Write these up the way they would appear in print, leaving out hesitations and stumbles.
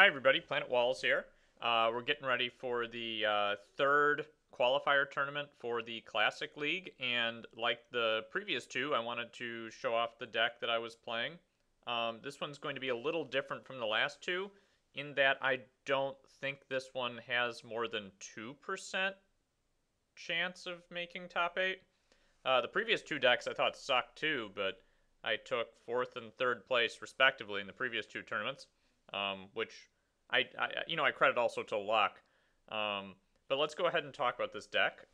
Hi, everybody. PlanetWalls here. We're getting ready for the third qualifier tournament for the Classic League, and like the previous two, I wanted to show off the deck that I was playing. This one's going to be a little different from the last two, in that I don't think this one has more than 2% chance of making top 8. The previous two decks I thought sucked too, but I took 4th and 3rd place respectively in the previous two tournaments, which I credit also to luck. But let's go ahead and talk about this deck.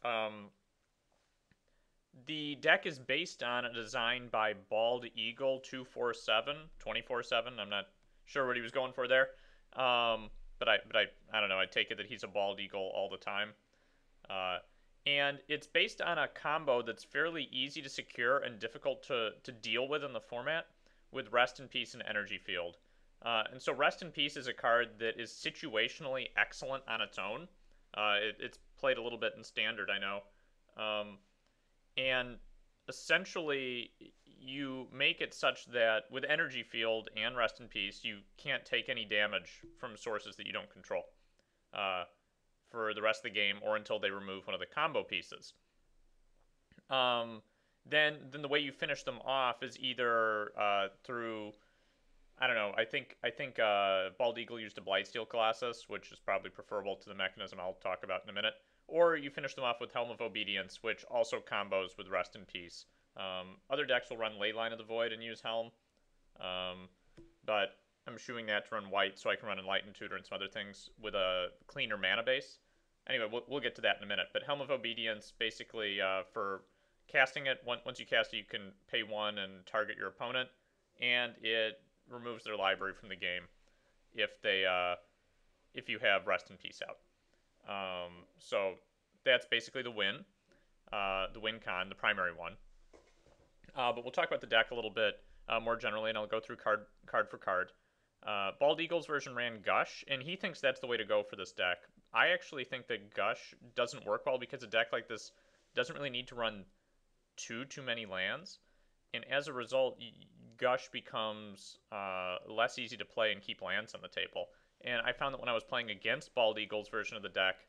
The deck is based on a design by Bald Eagle 247, 24/7. I'm not sure what he was going for there. But I don't know. I take it that he's a Bald Eagle all the time. Uh, and it's based on a combo that's fairly easy to secure and difficult to deal with in the format, with Rest in Peace and Energy Field. And so Rest in Peace is a card that is situationally excellent on its own. It's played a little bit in Standard, I know. And essentially, you make it such that with Energy Field and Rest in Peace, you can't take any damage from sources that you don't control. Uh, for the rest of the game or until they remove one of the combo pieces. Then the way you finish them off is either through, I don't know. I think Bald Eagle used a Blightsteel Colossus, which is probably preferable to the mechanism I'll talk about in a minute. Or you finish them off with Helm of Obedience, which also combos with Rest in Peace. Other decks will run Leyline of the Void and use Helm, but I'm shooing that to run white so I can run Enlightened Tutor and some other things with a cleaner mana base. Anyway, we'll get to that in a minute. But Helm of Obedience, basically, for casting it, once you cast it, you can pay 1 and target your opponent, and it removes their library from the game if you have Rest in Peace out. So that's basically the win con, the primary one. But we'll talk about the deck a little bit more generally, and I'll go through card for card. Bald Eagle's version ran Gush, and he thinks that's the way to go for this deck. I actually think that Gush doesn't work well because a deck like this doesn't really need to run too many lands, and as a result, Gush becomes less easy to play and keep lands on the table. And I found that when I was playing against Bald Eagle's version of the deck,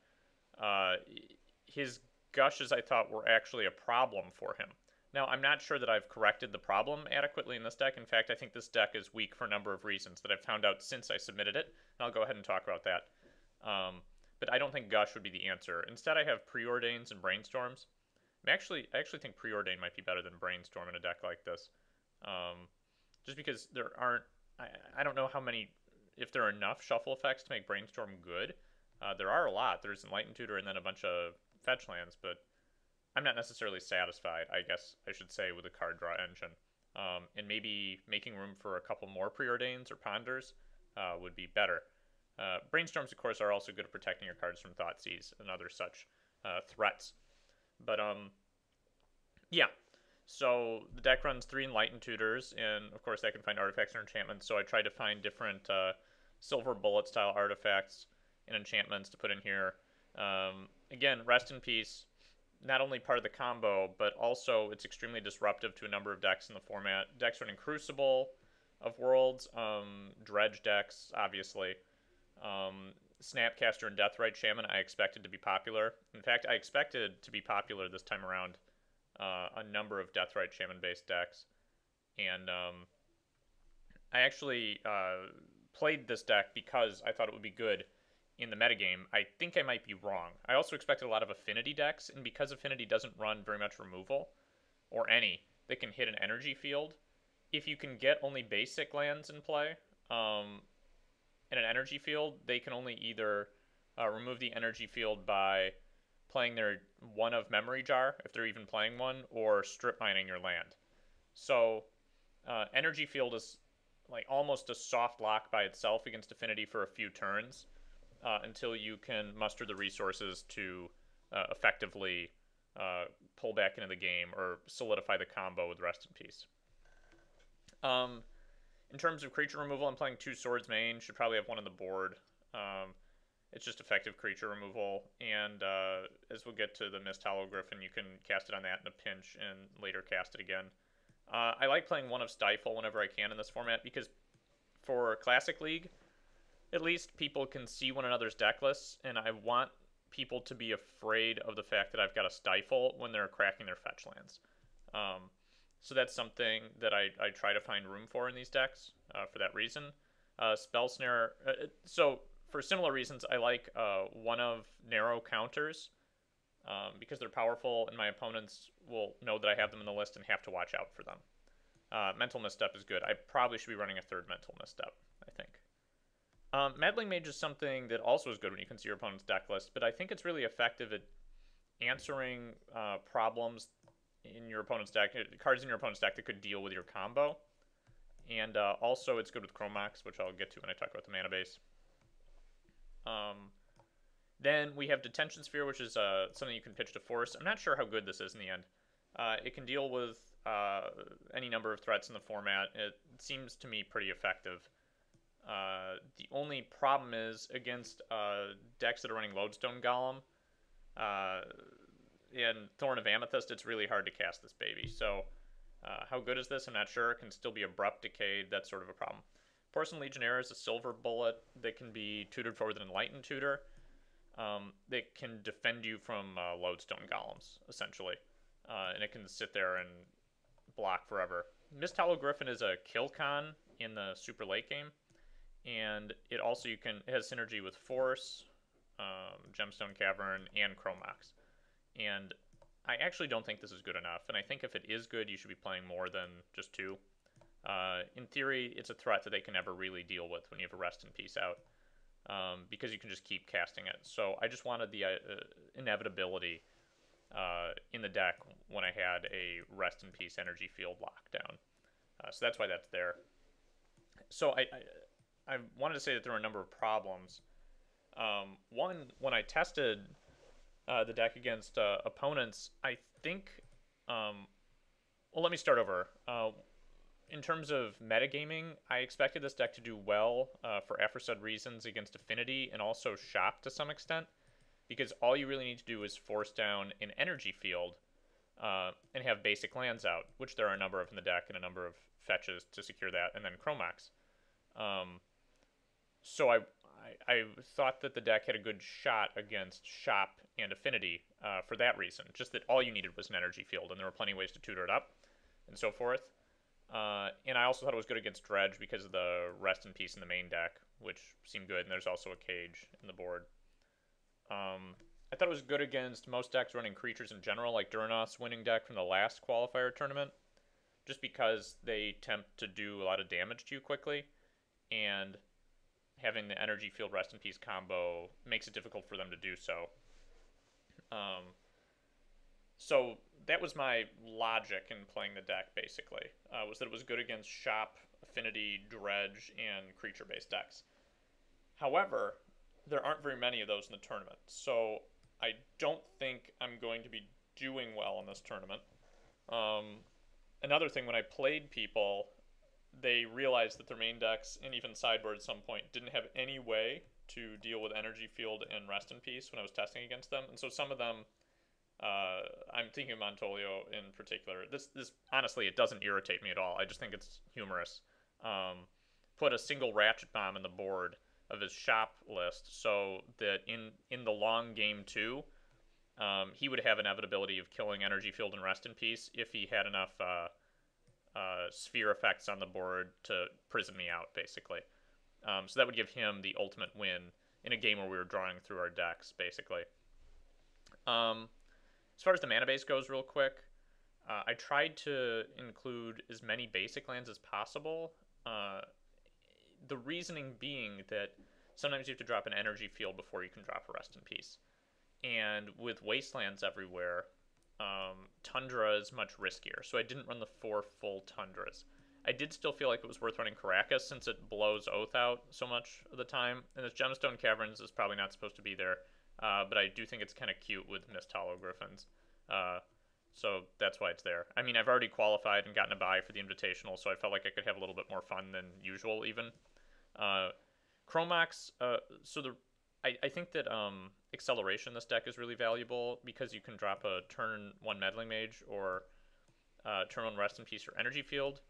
his Gushes I thought were actually a problem for him. Now, I'm not sure that I've corrected the problem adequately in this deck. In fact, I think this deck is weak for a number of reasons that I've found out since I submitted it, and I'll go ahead and talk about that. But I don't think Gush would be the answer. Instead, I have Preordains and Brainstorms. I actually think Preordain might be better than Brainstorm in a deck like this. Just because there aren't... I don't know how many... If there are enough shuffle effects to make Brainstorm good. There are a lot. There's Enlightened Tutor and then a bunch of fetch lands, but I'm not necessarily satisfied, I guess I should say, with the card draw engine. And maybe making room for a couple more Preordains or Ponders would be better. Brainstorms, of course, are also good at protecting your cards from Thoughtseize and other such threats. But, yeah. So the deck runs 3 Enlightened Tutors, and of course I can find artifacts or enchantments, so I tried to find different Silver Bullet style artifacts and enchantments to put in here. Again, Rest in Peace, not only part of the combo, but also it's extremely disruptive to a number of decks in the format. Decks running Crucible of Worlds, Dredge decks, obviously. Snapcaster and Deathrite Shaman I expected to be popular. In fact, I expected to be popular this time around a number of Deathrite Shaman-based decks. And I actually played this deck because I thought it would be good in the metagame. I think I might be wrong. I also expected a lot of Affinity decks, and because Affinity doesn't run very much removal, or any, that can hit an energy field, if you can get only basic lands in play in an energy field, they can only either remove the energy field by playing their 1 of Memory Jar, if they're even playing one, or strip mining your land. So energy field is like almost a soft lock by itself against Affinity for a few turns. Until you can muster the resources to effectively pull back into the game or solidify the combo with Rest in Peace. In terms of creature removal, I'm playing 2 Swords main. Should probably have 1 on the board. It's just effective creature removal, and as we'll get to the Mist Hollow-Griffin, you can cast it on that in a pinch and later cast it again. I like playing 1 of Stifle whenever I can in this format, because for Classic League, at least people can see one another's deck lists, and I want people to be afraid of the fact that I've got a stifle when they're cracking their fetch lands. Um, so that's something that I try to find room for in these decks for that reason. Spell Snare. So for similar reasons, I like one of narrow counters because they're powerful, and my opponents will know that I have them in the list and have to watch out for them. Mental Misstep is good. I probably should be running a third Mental Misstep, I think. Meddling Mage is something that also is good when you can see your opponent's deck list, but I think it's really effective at answering problems in your opponent's deck, cards in your opponent's deck that could deal with your combo. And also, it's good with Chromax, which I'll get to when I talk about the mana base. Then we have Detention Sphere, which is something you can pitch to Force. I'm not sure how good this is in the end. It can deal with any number of threats in the format. It seems to me pretty effective. The only problem is against decks that are running Lodestone Golem and Thorn of Amethyst, it's really hard to cast this baby. So how good is this? I'm not sure. It can still be Abrupt Decayed. That's sort of a problem. Porcelain Legionnaire is a silver bullet that can be tutored for with an Enlightened Tutor. That can defend you from Lodestone Golems, essentially. And it can sit there and block forever. Mist Hollow Griffin is a kill con in the super late game. And it also it has synergy with Force, Gemstone Cavern, and Chromax. And I actually don't think this is good enough. And I think if it is good, you should be playing more than just 2. In theory, it's a threat that they can never really deal with when you have a Rest in Peace out. Because you can just keep casting it. So I just wanted the inevitability in the deck when I had a Rest in Peace energy field lockdown. So that's why that's there. So I wanted to say that there were a number of problems. One, when I tested the deck against opponents, I think... well, let me start over. In terms of metagaming, I expected this deck to do well for aforesaid reasons against Affinity and also Shop to some extent, because all you really need to do is force down an energy field and have basic lands out, which there are a number of in the deck and a number of fetches to secure that, and then Chromax. So I thought that the deck had a good shot against Shop and Affinity for that reason, just that all you needed was an energy field, and there were plenty of ways to tutor it up and so forth. And I also thought it was good against Dredge because of the Rest in Peace in the main deck, which seemed good, and there's also a Cage in the board. I thought it was good against most decks running creatures in general, like Durnoth's winning deck from the last qualifier tournament, just because they tempt to do a lot of damage to you quickly, and having the Energy Field Rest in Peace combo makes it difficult for them to do so. So that was my logic in playing the deck, basically, was that it was good against Shop, Affinity, Dredge, and creature-based decks. However, there aren't very many of those in the tournament, so I don't think I'm going to be doing well in this tournament. Another thing, when I played people, they realized that their main decks, and even sideboard at some point, didn't have any way to deal with Energy Field and Rest in Peace when I was testing against them, and so some of them... I'm thinking of Montolio in particular. This honestly, it doesn't irritate me at all. I just think it's humorous. Put a single Ratchet Bomb in the board of his Shop list so that in the long game 2, he would have inevitability of killing Energy Field and Rest in Peace if he had enough sphere effects on the board to prison me out, basically. So that would give him the ultimate win in a game where we were drawing through our decks, basically. As far as the mana base goes, real quick, I tried to include as many basic lands as possible. The reasoning being that sometimes you have to drop an energy field before you can drop a Rest in Peace. And with wastelands everywhere, Tundra is much riskier. So I didn't run the 4 full Tundras. I did still feel like it was worth running Caracas since it blows Oath out so much of the time. And this Gemstone Caverns is probably not supposed to be there. But I do think it's kind of cute with Mist Hollow Griffins. So that's why it's there. I mean, I've already qualified and gotten a bye for the Invitational, so I felt like I could have a little bit more fun than usual, even. Chromax, I think that Acceleration in this deck is really valuable because you can drop a turn 1 Meddling Mage or turn 1 Rest in Peace or Energy Field.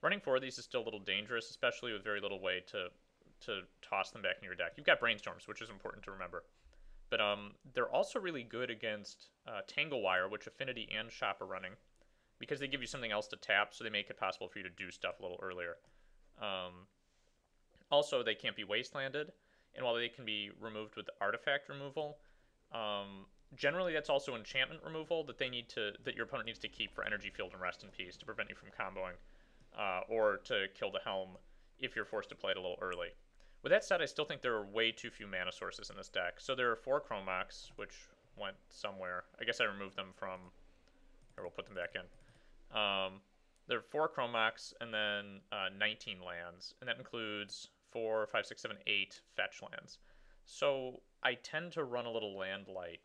Running 4 of these is still a little dangerous, especially with very little way to to toss them back in your deck. You've got Brainstorms, which is important to remember. But they're also really good against Tanglewire, which Affinity and Shop are running, because they give you something else to tap, so they make it possible for you to do stuff a little earlier. Um, Also, they can't be wastelanded, and while they can be removed with artifact removal, generally that's also enchantment removal that your opponent needs to keep for Energy Field and Rest in Peace to prevent you from comboing, or to kill the Helm if you're forced to play it a little early. With that said, I still think there are way too few mana sources in this deck. So there are 4 Chromox, which went somewhere. I guess I removed them from... Or we'll put them back in. There are 4 Chromox and then 19 lands. And that includes 4, 5, 6, 7, 8 fetch lands. So I tend to run a little land light.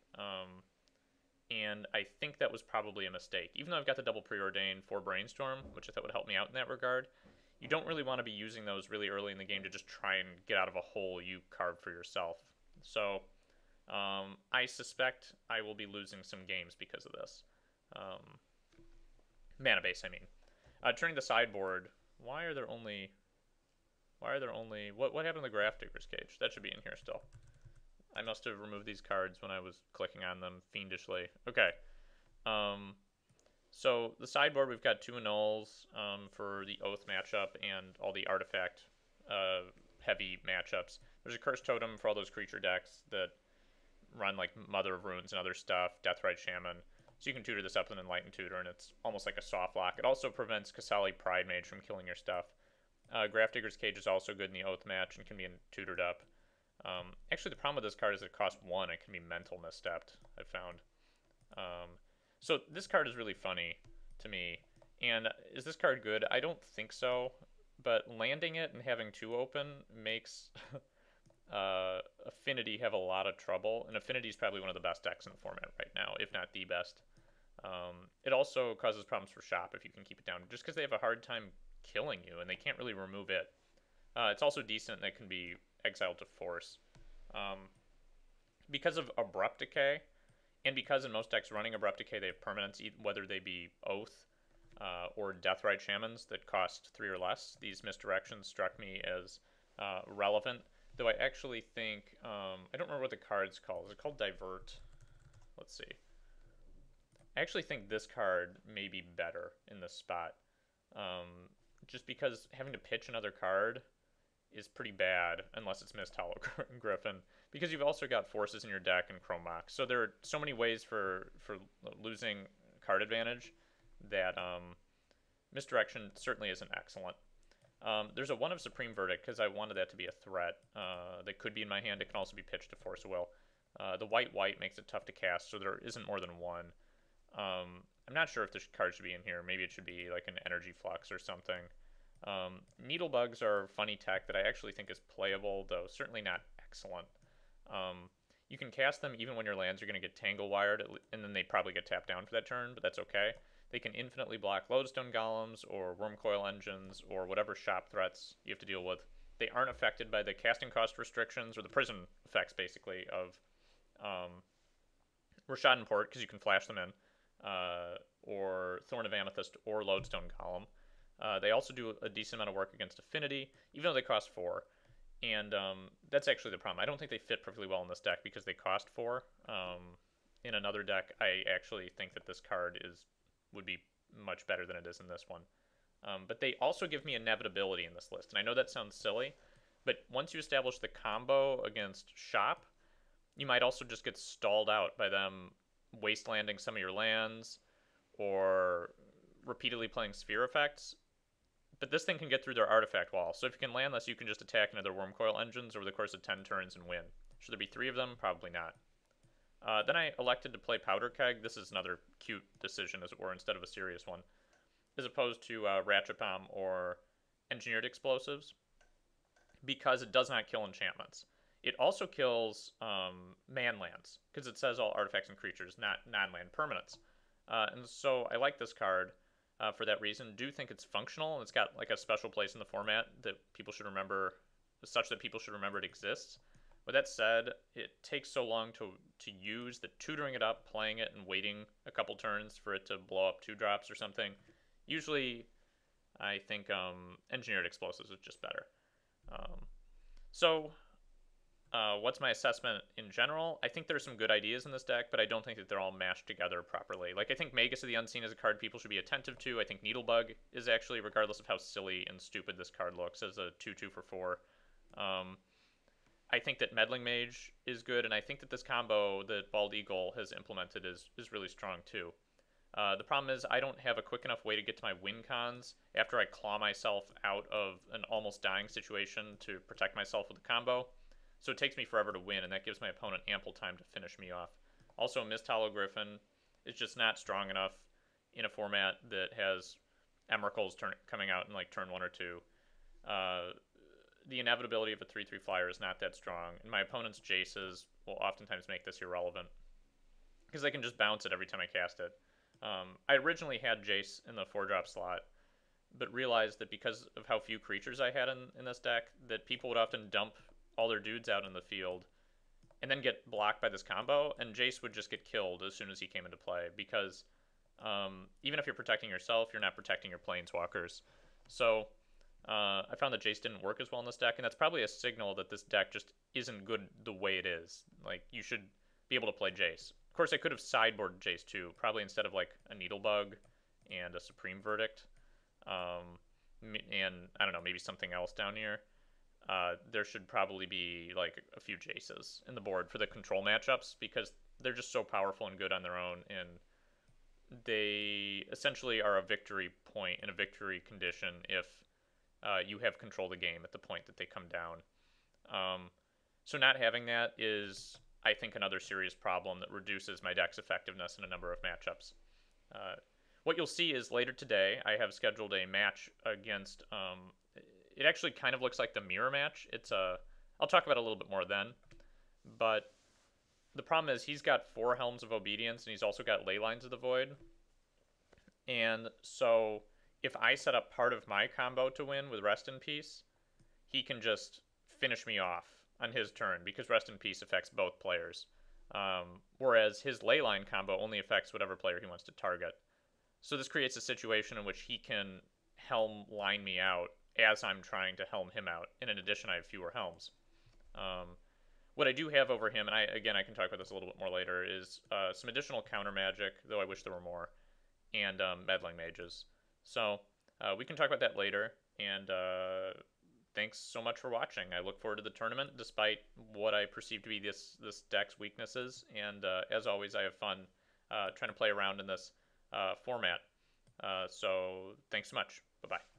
And I think that was probably a mistake. Even though I've got the double preordain for Brainstorm, which I thought would help me out in that regard, you don't really want to be using those really early in the game to just try and get out of a hole you carved for yourself. So I suspect I will be losing some games because of this. Mana base, I mean. Turning the sideboard, why are there only... What happened to the Graph Digger's Cage? That should be in here still. I must have removed these cards when I was clicking on them fiendishly. Okay. So the sideboard, we've got 2 annuls for the Oath matchup and all the artifact heavy matchups. There's a Curse Totem for all those creature decks that run like Mother of Runes and other stuff, Deathrite Shaman. So you can tutor this up and Enlighten Tutor, and it's almost like a soft lock. It also prevents Kasali Pride Mage from killing your stuff. Graph Digger's Cage is also good in the Oath match and can be tutored up. Actually, the problem with this card is it costs 1. It can be mental misstepped, I've found. So this card is really funny to me. And is this card good? I don't think so. But landing it and having 2 open makes Affinity have a lot of trouble. And Affinity is probably one of the best decks in the format right now, if not the best. It also causes problems for Shop if you can keep it down, just because they have a hard time killing you and they can't really remove it. It's also decent that it can be exiled to Force. Because of Abrupt Decay, and because in most decks running Abrupt Decay they have permanents, whether they be Oath or Deathrite Shamans that cost 3 or less, these misdirections struck me as relevant. Though I actually think, I don't remember what the card's called. Is it called Divert? Let's see. I actually think this card may be better in this spot. Just because having to pitch another card is pretty bad unless it's Mist Hollow Griffin, because you've also got Forces in your deck and Chromox. So there are so many ways for losing card advantage that Misdirection certainly isn't excellent. There's a 1 of Supreme Verdict because I wanted that to be a threat that could be in my hand. It can also be pitched to Force of Will. The white makes it tough to cast, so there isn't more than 1. I'm not sure if this card should be in here. Maybe it should be like an Energy Flux or something. Needlebugs are funny tech that I actually think is playable, though certainly not excellent. You can cast them even when your lands are going to get Tangle Wired, and then they probably get tapped down for that turn, but that's okay. They can infinitely block Lodestone Golems or Wormcoil Engines or whatever shop threats you have to deal with. They aren't affected by the casting cost restrictions or the prison effects, basically, of Rashad and Port, because you can flash them in, or Thorn of Amethyst or Lodestone Golem. They also do a decent amount of work against Affinity, even though they cost 4. And that's actually the problem. I don't think they fit perfectly well in this deck because they cost 4. In another deck, I actually think that this card would be much better than it is in this one. But they also give me inevitability in this list. And I know that sounds silly, but once you establish the combo against Shop, you might also just get stalled out by them wastelanding some of your lands or repeatedly playing Sphere effects. But this thing can get through their artifact wall. So if you can land this, you can just attack another Wormcoil Engines over the course of 10 turns and win. Should there be 3 of them? Probably not. Then I elected to play Powder Keg. This is another cute decision, as it were, instead of a serious one. As opposed to Ratchet Bomb or Engineered Explosives. Because it does not kill enchantments. It also kills man lands. Because it says all artifacts and creatures, not non-land permanents. And so I like this card. For that reason, do think it's functional, and it's got like a special place in the format that people should remember, such that people should remember it exists. With that said, it takes so long to use that tutoring it up, playing it, and waiting a couple turns for it to blow up 2 drops or something. Usually, I think Engineered Explosives is just better. So, what's my assessment in general? I think there's some good ideas in this deck, but I don't think that they're all mashed together properly. Like, I think Magus of the Unseen is a card people should be attentive to. I think Needlebug is actually, regardless of how silly and stupid this card looks, as a 2/2 for 4. Um, I think that Meddling Mage is good, and I think that this combo that Bald Eagle has implemented is really strong too. The problem is I don't have a quick enough way to get to my win cons after I claw myself out of an almost dying situation to protect myself with a combo. So it takes me forever to win, and that gives my opponent ample time to finish me off. Also, Mist Hollow Griffin is just not strong enough in a format that has Emeralds coming out in like turn 1 or 2. Uh, the inevitability of a 3/3 flyer is not that strong, and my opponent's Jaces will oftentimes make this irrelevant because I can just bounce it every time I cast it. I originally had Jace in the 4-drop slot, but realized that because of how few creatures I had in this deck, that people would often dump all their dudes out in the field and then get blocked by this combo, and Jace would just get killed as soon as he came into play because even if you're protecting yourself, you're not protecting your planeswalkers. So I found that Jace didn't work as well in this deck, and that's probably a signal that this deck just isn't good the way it is. Like, you should be able to play Jace. Of course, I could have sideboarded Jace too, probably instead of like a Needlebug and a Supreme Verdict, and I don't know, maybe something else down here. There should probably be like a few Jaces in the board for the control matchups because they're just so powerful and good on their own, and they essentially are a victory point in a victory condition if you have control of the game at the point that they come down. Um, so not having that is, I think, another serious problem that reduces my deck's effectiveness in a number of matchups. Uh, what you'll see is later today, I have scheduled a match against. It actually kind of looks like the mirror match. It's a. I'll talk about it a little bit more then, but the problem is he's got 4 Helms of Obedience and he's also got Ley Lines of the Void, and so if I set up part of my combo to win with Rest in Peace, he can just finish me off on his turn because Rest in Peace affects both players. Whereas his Leyline combo only affects whatever player he wants to target. So this creates a situation in which he can Helm line me out as I'm trying to Helm him out. And in addition, I have fewer Helms. Um, what I do have over him, and I can talk about this a little bit more later, is some additional counter magic, though I wish there were more, and meddling mages. So we can talk about that later. And thanks so much for watching. I look forward to the tournament, despite what I perceive to be this deck's weaknesses. And as always, I have fun trying to play around in this format. So thanks so much. Bye bye.